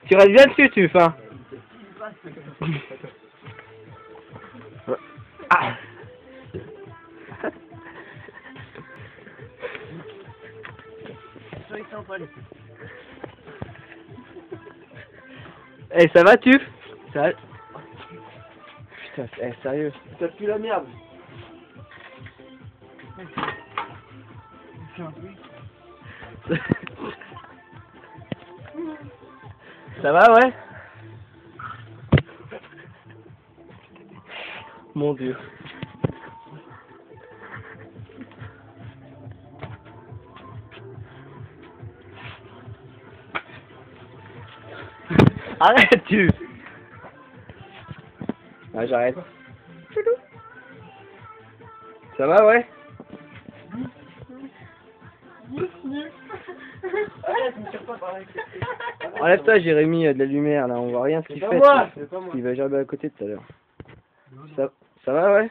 Tu restes bien dessus, tu fin. Ah. Eh, ça va, tu? Ça va? Putain, sérieux. Ça pue la merde. Ça va, ouais? Mon Dieu. Arrête, tu! Ah, j'arrête. Ça va, ouais? Enlève-toi, Jérémy, il y a de la lumière là, on voit rien ce qu'il fait. C'est pas moi. Il va gerber à côté tout à l'heure. Ça va, ouais?